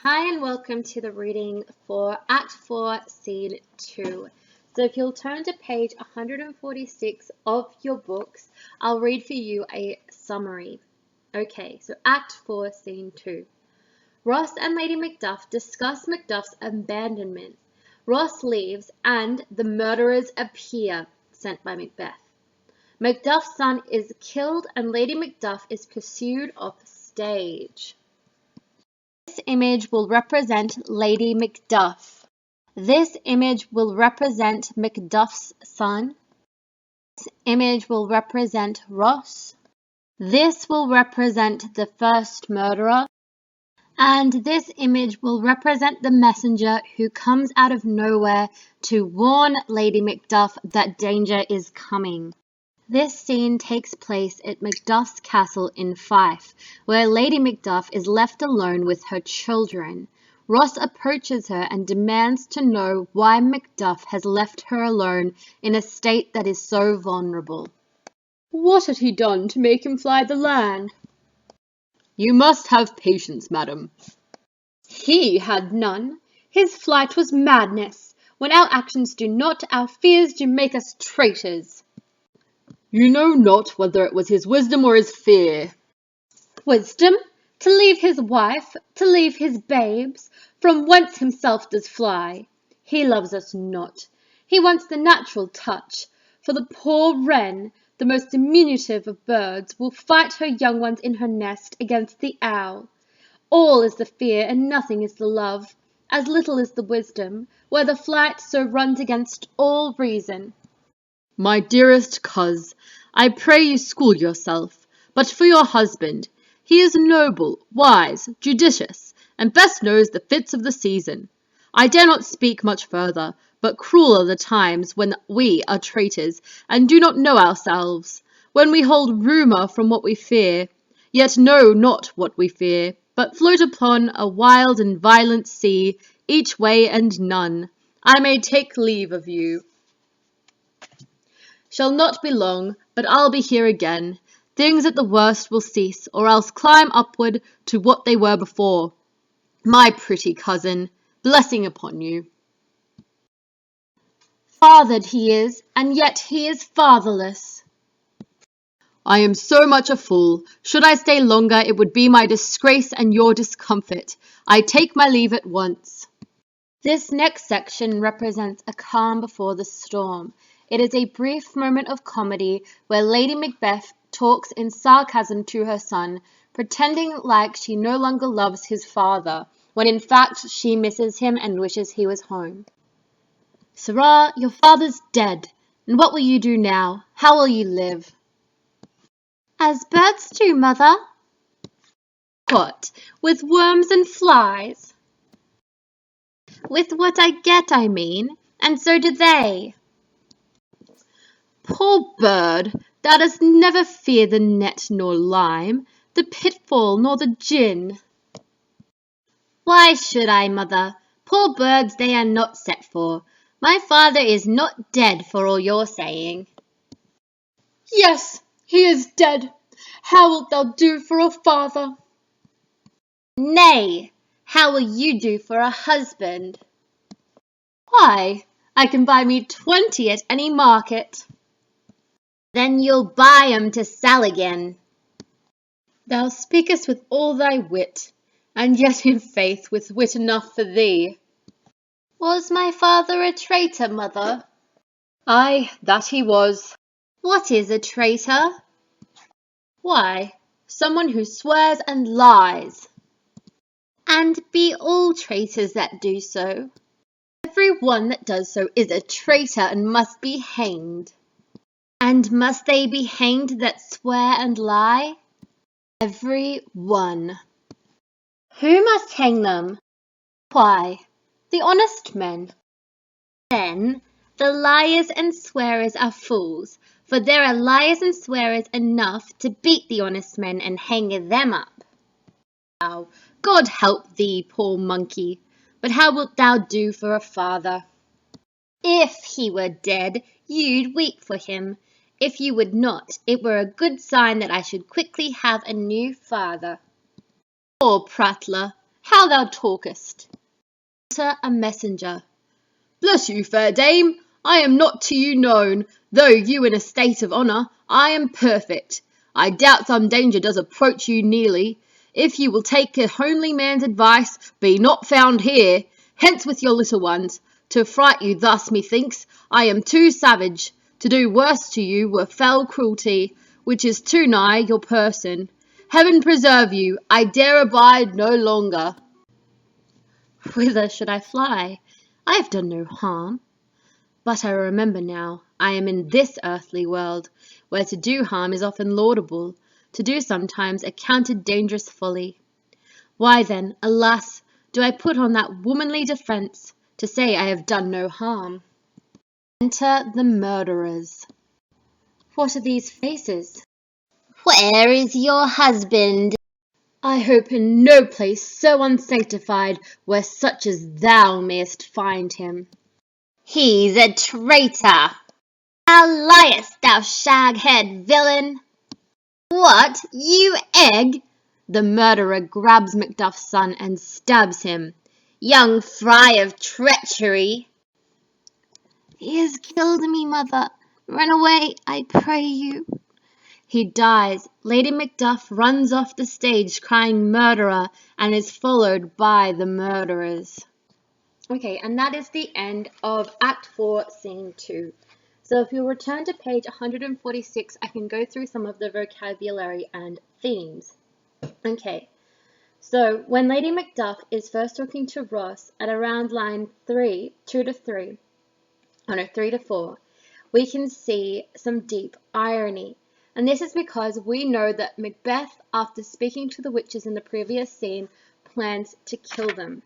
Hi and welcome to the reading for Act 4, Scene 2. So if you'll turn to page 146 of your books, I'll read for you a summary. Okay, so Act 4, Scene 2. Ross and Lady Macduff discuss Macduff's abandonment. Ross leaves and the murderers appear, sent by Macbeth. Macduff's son is killed and Lady Macduff is pursued off stage. This image will represent Lady Macduff. This image will represent Macduff's son. This image will represent Ross. This will represent the first murderer. And this image will represent the messenger who comes out of nowhere to warn Lady Macduff that danger is coming. This scene takes place at Macduff's castle in Fife, where Lady Macduff is left alone with her children. Ross approaches her and demands to know why Macduff has left her alone in a state that is so vulnerable. What had he done to make him fly the land? You must have patience, madam. He had none. His flight was madness. When our actions do not, our fears do make us traitors. You know not whether it was his wisdom or his fear. Wisdom? To leave his wife, to leave his babes, from whence himself does fly. He loves us not. He wants the natural touch. For the poor wren, the most diminutive of birds, will fight her young ones in her nest against the owl. All is the fear and nothing is the love. As little is the wisdom, where the flight so runs against all reason. My dearest coz, I pray you school yourself, but for your husband. He is noble, wise, judicious, and best knows the fits of the season. I dare not speak much further, but cruel are the times when we are traitors, and do not know ourselves, when we hold rumour from what we fear, yet know not what we fear, but float upon a wild and violent sea, each way and none. I may take leave of you. Shall not be long, but I'll be here again. Things at the worst will cease, or else climb upward to what they were before. My pretty cousin, blessing upon you. Fathered he is, and yet he is fatherless. I am so much a fool. Should I stay longer, it would be my disgrace and your discomfort. I take my leave at once. This next section represents a calm before the storm. It is a brief moment of comedy where Lady Macbeth talks in sarcasm to her son, pretending like she no longer loves his father, when in fact she misses him and wishes he was home. Sirrah, your father's dead, and what will you do now? How will you live? As birds do, mother. What, with worms and flies? With what I get, I mean, and so do they. Poor bird, thou dost never fear the net nor lime, the pitfall nor the gin. Why should I, mother? Poor birds they are not set for. My father is not dead for all your saying. Yes, he is dead. How wilt thou do for a father? Nay, how will you do for a husband? Why, I can buy me 20 at any market. Then you'll buy 'em to sell again. Thou speakest with all thy wit, and yet in faith with wit enough for thee. Was my father a traitor, mother? Ay, that he was. What is a traitor? Why, someone who swears and lies. And be all traitors that do so? Every one that does so is a traitor and must be hanged. And must they be hanged that swear and lie? Every one. Who must hang them? Why, the honest men. Then the liars and swearers are fools, for there are liars and swearers enough to beat the honest men and hang them up. Now, God help thee, poor monkey, but how wilt thou do for a father? If he were dead, you'd weep for him. If you would not, it were a good sign that I should quickly have a new father. Poor prattler, how thou talkest. Enter a messenger. Bless you, fair dame, I am not to you known, though you in a state of honour, I am perfect. I doubt some danger does approach you nearly. If you will take a homely man's advice, be not found here. Hence with your little ones. To fright you thus, methinks, I am too savage. To do worse to you were fell cruelty, which is too nigh your person. Heaven preserve you, I dare abide no longer. Whither should I fly? I have done no harm. But I remember now, I am in this earthly world, where to do harm is often laudable, to do sometimes accounted dangerous folly. Why then, alas, do I put on that womanly defence, to say I have done no harm? Enter the murderers. What are these faces? Where is your husband? I hope in no place so unsanctified, where such as thou mayest find him. He's a traitor. Thou liest, thou shag-head villain. What, you egg? The murderer grabs Macduff's son and stabs him. Young fry of treachery. He has killed me, mother. Run away, I pray you. He dies. Lady Macduff runs off the stage crying murderer and is followed by the murderers. Okay, and that is the end of Act 4, Scene 2. So if you return to page 146, I can go through some of the vocabulary and themes. Okay, so when Lady Macduff is first talking to Ross at around line 3 to 4, we can see some deep irony. And this is because we know that Macbeth, after speaking to the witches in the previous scene, plans to kill them.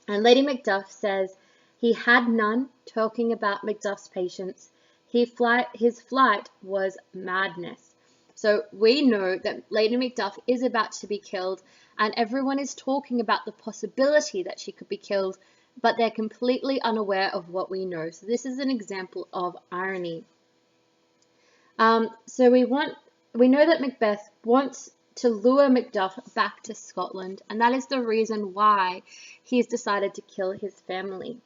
And Lady Macduff says he had none, talking about Macduff's patience. His flight was madness. So we know that Lady Macduff is about to be killed, and everyone is talking about the possibility that she could be killed, but they're completely unaware of what we know. So this is an example of irony. So we know that Macbeth wants to lure Macduff back to Scotland, and that is the reason why he's decided to kill his family.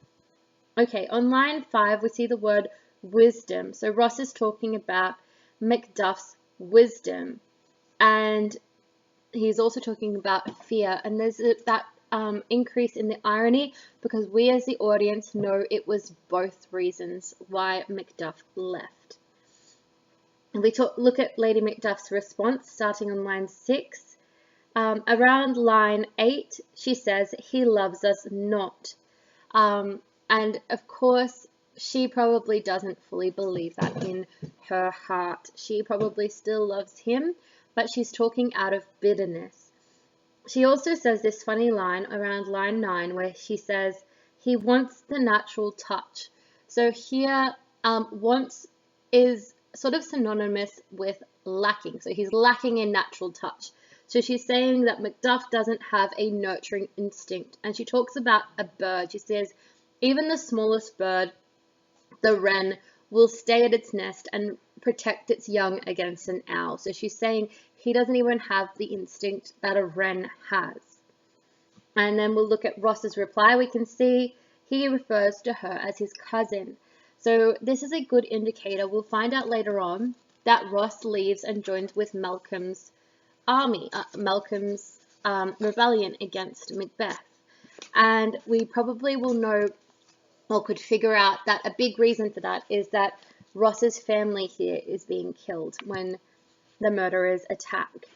Okay, on line 5 we see the word wisdom. So Ross is talking about Macduff's wisdom, and he's also talking about fear, and there's that increase in the irony because we as the audience know it was both reasons why Macduff left. And we look at Lady Macduff's response starting on line 6. Around line 8, she says, "He loves us not." And of course, she probably doesn't fully believe that in her heart. She probably still loves him, but she's talking out of bitterness. She also says this funny line around line 9 where she says, "He wants the natural touch." So here, wants is sort of synonymous with lacking. So he's lacking in natural touch. So she's saying that Macduff doesn't have a nurturing instinct. And she talks about a bird. She says, even the smallest bird, the wren, will stay at its nest and protect its young against an owl. So she's saying he doesn't even have the instinct that a wren has. And then we'll look at Ross's reply. We can see he refers to her as his cousin. So this is a good indicator. We'll find out later on that Ross leaves and joins with Malcolm's army, Malcolm's rebellion against Macbeth. And we probably will know or could figure out that a big reason for that is that Ross's family here is being killed when the murderers attack.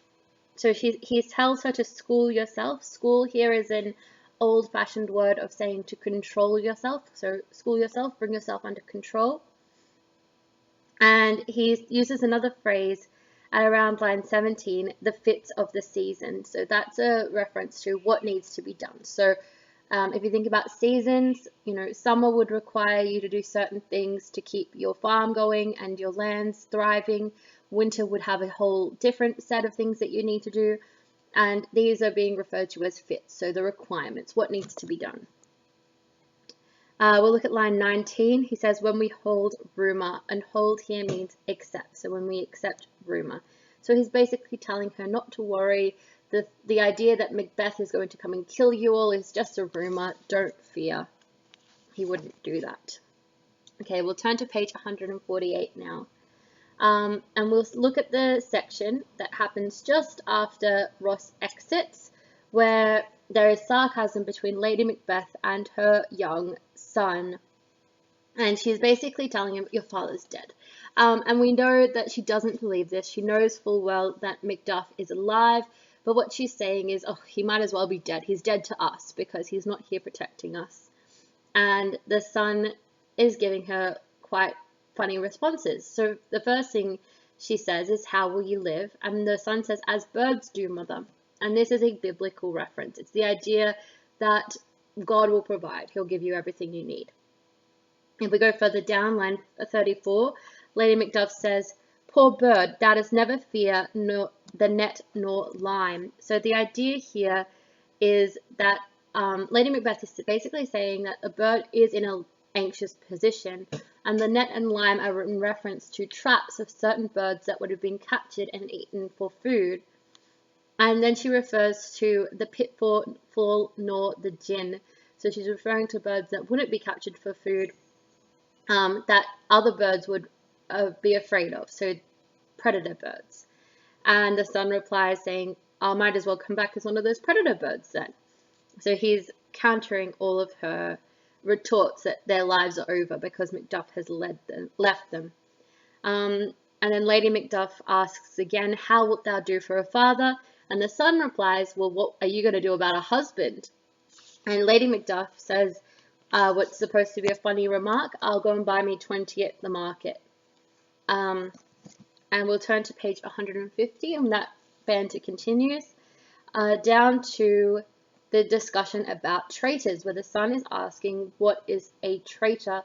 So he tells her to school yourself. School here is an old-fashioned word of saying to control yourself. So school yourself, bring yourself under control. And he uses another phrase at around line 17, the fits of the season. So that's a reference to what needs to be done. So if you think about seasons, summer would require you to do certain things to keep your farm going and your lands thriving. Winter would have a whole different set of things that you need to do. And these are being referred to as fits, so the requirements, what needs to be done. We'll look at line 19. He says, when we hold rumour, and hold here means accept, so when we accept rumour. So he's basically telling her not to worry, The idea that Macbeth is going to come and kill you all is just a rumor. Don't fear. He wouldn't do that. Okay, we'll turn to page 148 now. And we'll look at the section that happens just after Ross exits, where there is sarcasm between Lady Macbeth and her young son. And she's basically telling him, your father's dead. And we know that she doesn't believe this. She knows full well that Macduff is alive. But what she's saying is, oh, he might as well be dead. He's dead to us because he's not here protecting us. And the son is giving her quite funny responses. So the first thing she says is, how will you live? And the son says, as birds do, mother. And this is a biblical reference. It's the idea that God will provide. He'll give you everything you need. If we go further down, line 34, Lady Macduff says, poor bird, thou dost never fear nor the net nor lime. So the idea here is that Lady Macbeth is basically saying that a bird is in an anxious position, and the net and lime are in reference to traps of certain birds that would have been captured and eaten for food. And then she refers to the pitfall nor the gin. So she's referring to birds that wouldn't be captured for food, that other birds would be afraid of, so predator birds. And the son replies saying, I might as well come back as one of those predator birds then. So he's countering all of her retorts that their lives are over because Macduff has left them. And then Lady Macduff asks again, how wilt thou do for a father? And the son replies, well, what are you going to do about a husband? And Lady Macduff says, what's supposed to be a funny remark, I'll go and buy me 20 at the market. And we'll turn to page 150, and that banter continues down to the discussion about traitors, where the son is asking what is a traitor,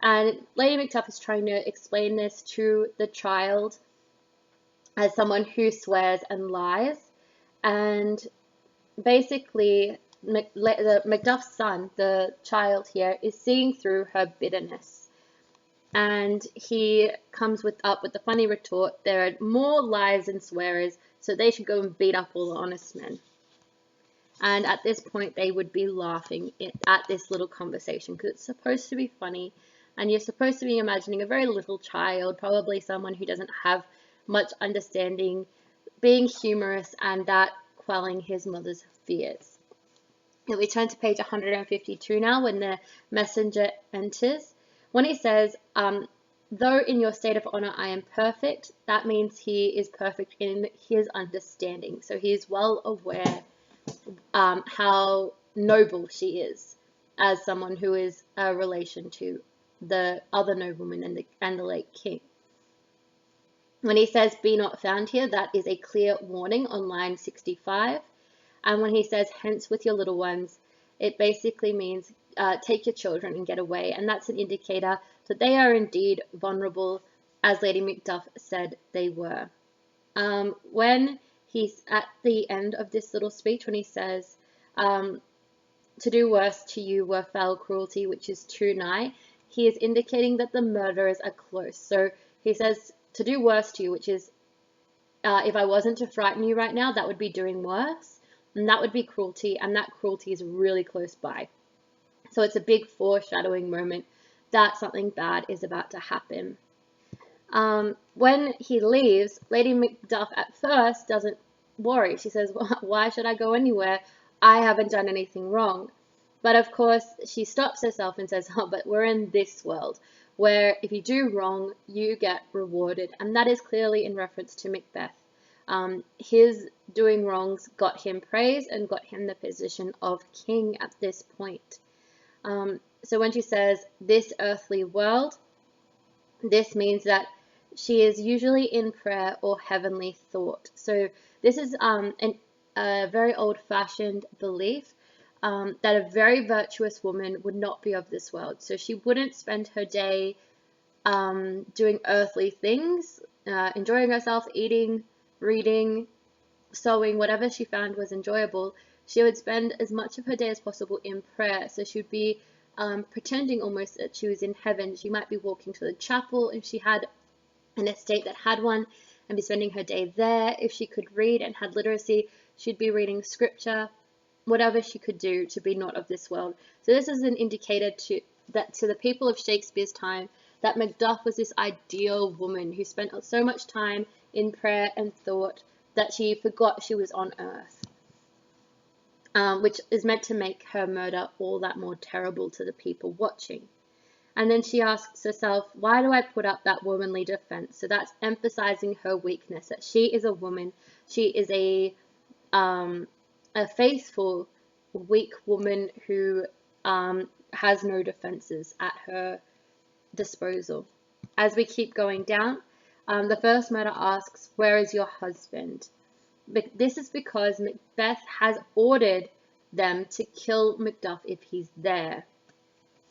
and Lady Macduff is trying to explain this to the child as someone who swears and lies. And basically Macduff's son, the child here, is seeing through her bitterness, and he comes up with the funny retort, there are more liars and swearers, so they should go and beat up all the honest men. And at this point they would be laughing at this little conversation because it's supposed to be funny, and you're supposed to be imagining a very little child, probably someone who doesn't have much understanding, being humorous and that quelling his mother's fears. And we turn to page 152 now, when the messenger enters. When he says, though in your state of honor I am perfect, that means he is perfect in his understanding. So he is well aware how noble she is as someone who is a relation to the other nobleman and the late king. When he says, be not found here, that is a clear warning on line 65. And when he says, hence with your little ones, it basically means take your children and get away. And that's an indicator that they are indeed vulnerable, as Lady Macduff said they were. When he's at the end of this little speech, when he says, to do worse to you were foul cruelty, which is too nigh, he is indicating that the murderers are close. So he says, to do worse to you, which is, if I wasn't to frighten you right now, that would be doing worse. And that would be cruelty, and that cruelty is really close by. So it's a big foreshadowing moment that something bad is about to happen. When he leaves, Lady Macduff at first doesn't worry. She says, well, why should I go anywhere? I haven't done anything wrong. But of course, she stops herself and says, oh, but we're in this world where if you do wrong, you get rewarded. And that is clearly in reference to Macbeth. His doing wrongs got him praise and got him the position of king at this point. So when she says this earthly world, this means that she is usually in prayer or heavenly thought. So this is a very old-fashioned belief that a very virtuous woman would not be of this world. So she wouldn't spend her day doing earthly things, enjoying herself, eating, reading, sewing, whatever she found was enjoyable. She would spend as much of her day as possible in prayer. So she would be pretending almost that she was in heaven. She might be walking to the chapel if she had an estate that had one, and be spending her day there. If she could read and had literacy, she'd be reading scripture, whatever she could do to be not of this world. So this is an indicator to the people of Shakespeare's time that Macduff was this ideal woman who spent so much time in prayer and thought that she forgot she was on earth, which is meant to make her murder all that more terrible to the people watching. And then she asks herself, why do I put up that womanly defense? So that's emphasizing her weakness, that she is a woman. She is a faithful, weak woman who has no defenses at her disposal. As we keep going down, the first murder asks, where is your husband? This is because Macbeth has ordered them to kill Macduff if he's there.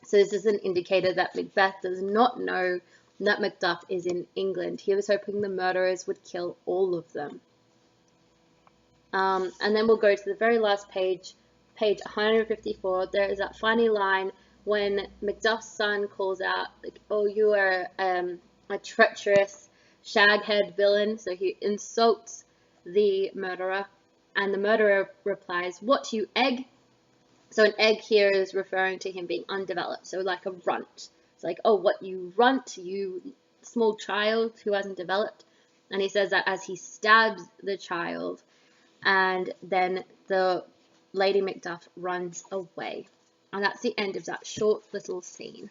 So this is an indicator that Macbeth does not know that Macduff is in England. He was hoping the murderers would kill all of them. And then we'll go to the very last page, page 154. There is that funny line when Macduff's son calls out, like, oh, you are a treacherous, shag-head villain. So he insults the murderer, and the murderer replies, what, you egg? So an egg here is referring to him being undeveloped, so like a runt. It's like, oh, what, you runt, you small child who hasn't developed? And he says that as he stabs the child, and then the Lady Macduff runs away. And that's the end of that short little scene.